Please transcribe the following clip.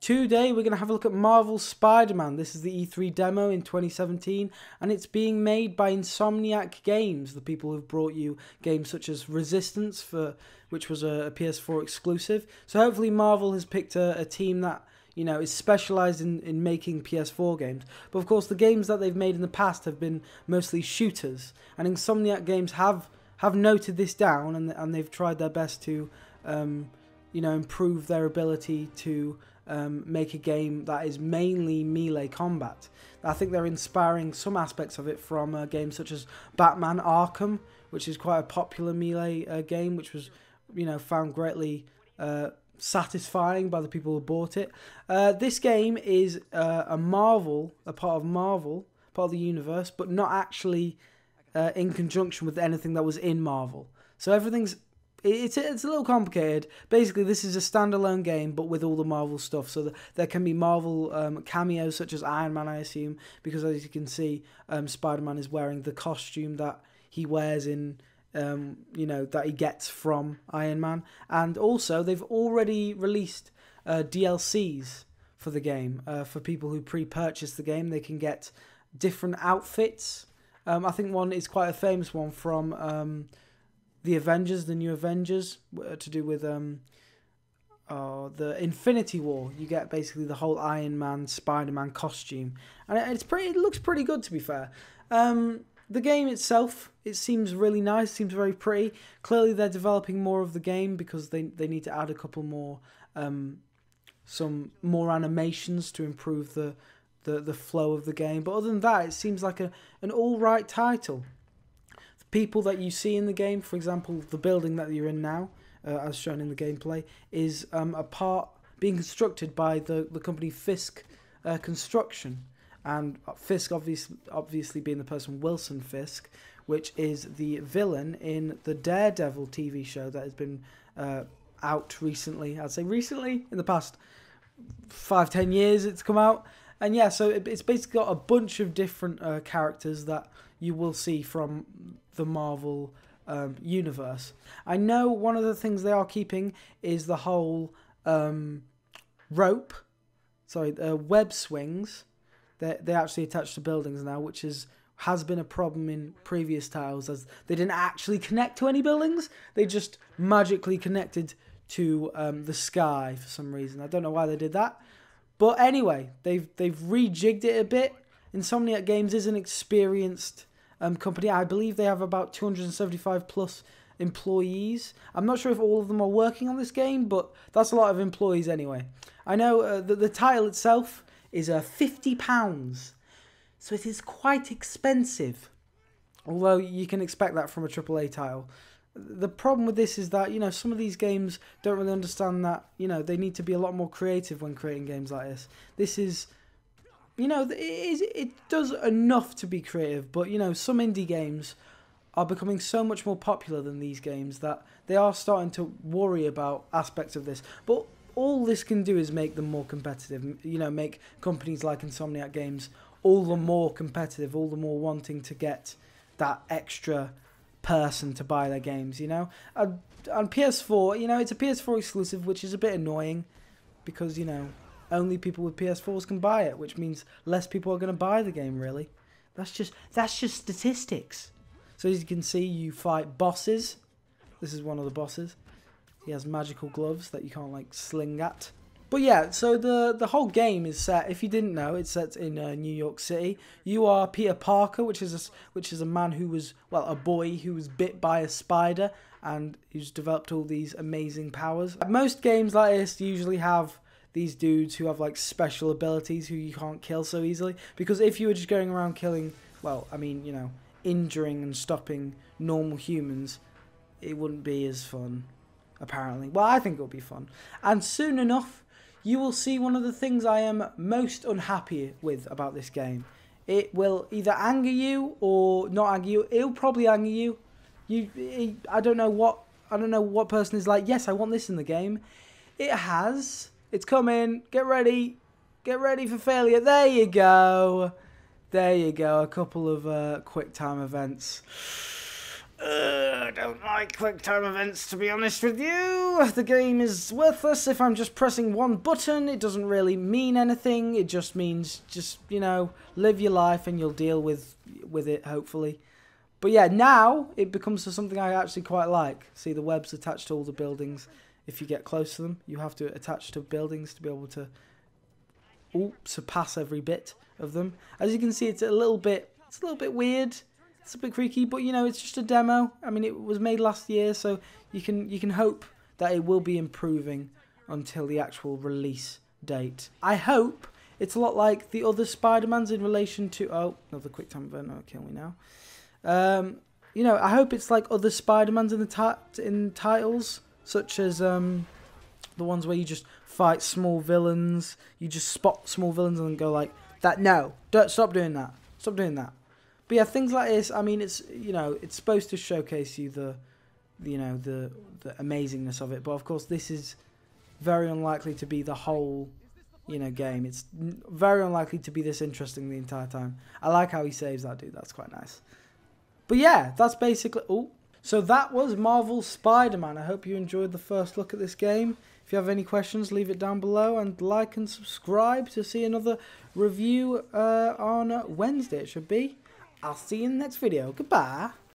Today we're going to have a look at Marvel Spider-Man. This is the E3 demo in 2017 and it's being made by Insomniac Games, the people who've brought you games such as Resistance, which was a PS4 exclusive. So hopefully Marvel has picked a team that, you know, is specialised in making PS4 games. But of course the games that they've made in the past have been mostly shooters, and Insomniac Games have noted this down, and they've tried their best to you know, improve their ability to make a game that is mainly melee combat. I think they're inspiring some aspects of it from games such as Batman Arkham, which is quite a popular melee game, which was, you know, found greatly satisfying by the people who bought it. This game is a part of the universe, but not actually in conjunction with anything that was in Marvel. So everything's It's a little complicated. Basically, this is a standalone game, but with all the Marvel stuff. So there can be Marvel cameos, such as Iron Man, I assume, because as you can see, Spider-Man is wearing the costume that he wears in, you know, that he gets from Iron Man. And also, they've already released DLCs for the game. For people who pre-purchase the game, they can get different outfits. I think one is quite a famous one from the Avengers, the new Avengers, to do with the Infinity War. You get basically the whole Iron Man, Spider-Man costume, and it looks pretty good, to be fair. The game itself, it seems really nice, seems very pretty. Clearly they're developing more of the game because they need to add a couple more, some more animations to improve the flow of the game. But other than that, it seems like an alright title. People that you see in the game, for example, the building that you're in now, as shown in the gameplay, is being constructed by the company Fisk Construction, and Fisk obviously being the person Wilson Fisk, which is the villain in the Daredevil TV show that has been out recently. I'd say recently, in the past 5-10 years it's come out. And yeah, so it's basically got a bunch of different characters that you will see from the Marvel universe. I know one of the things they are keeping is the whole web swings. They actually attach to buildings now, which has been a problem in previous titles, as they didn't actually connect to any buildings. They just magically connected to the sky for some reason. I don't know why they did that. But anyway, they've rejigged it a bit. Insomniac Games is an experienced company. I believe they have about 275 plus employees. I'm not sure if all of them are working on this game, but that's a lot of employees anyway. I know the title itself is £50, so it is quite expensive. Although you can expect that from a AAA title. The problem with this is that, you know, some of these games don't really understand that, you know, they need to be a lot more creative when creating games like this. This is, you know, it does enough to be creative, but, you know, some indie games are becoming so much more popular than these games that they are starting to worry about aspects of this. But all this can do is make them more competitive, you know, make companies like Insomniac Games all the more competitive, all the more wanting to get that extra person to buy their games, you know. On PS4, you know, it's a PS4 exclusive, which is a bit annoying because, you know, only people with PS4s can buy it, which means less people are going to buy the game, really. That's just statistics. So as you can see, you fight bosses. This is one of the bosses. He has magical gloves that you can't, like, sling at. But yeah, so the whole game is set, if you didn't know, it's set in New York City. You are Peter Parker, which is a man who was, well, a boy who was bit by a spider and who's developed all these amazing powers. Most games like this usually have these dudes who have, like, special abilities who you can't kill so easily. Because if you were just going around killing, well, I mean, you know, injuring and stopping normal humans, it wouldn't be as fun, apparently. Well, I think it'll be fun. And soon enough, you will see one of the things I am most unhappy with about this game. It will either anger you or not anger you. It'll probably anger you. I don't know what person is like, yes, I want this in the game. It's coming. Get ready for failure. There you go. A couple of quick time events. I don't like quick time events, to be honest with you. The game is worthless if I'm just pressing one button. It doesn't really mean anything. It just means you know, live your life and you'll deal with it, hopefully. But yeah, now it becomes something I actually quite like. See, the webs attached to all the buildings. If you get close to them, you have to attach to buildings to be able to surpass every bit of them. As you can see, it's a little bit weird. It's a bit creaky, but you know, it's just a demo. I mean, it was made last year, so you can hope that it will be improving until the actual release date. I hope it's a lot like the other Spider-Mans in relation to... Oh, another quick time event. Oh, kill me now. You know, I hope it's like other Spider-Mans in titles, such as the ones where you just fight small villains. You just spot small villains and then go like that. No, don't stop doing that. Stop doing that. But yeah, things like this. I mean, it's, you know, it's supposed to showcase you the amazingness of it. But of course, this is very unlikely to be the whole, you know, game. It's very unlikely to be this interesting the entire time. I like how he saves that dude. That's quite nice. But yeah, that's basically... Oh, so that was Marvel Spider-Man. I hope you enjoyed the first look at this game. If you have any questions, leave it down below. And like and subscribe to see another review on Wednesday, it should be. I'll see you in the next video. Goodbye.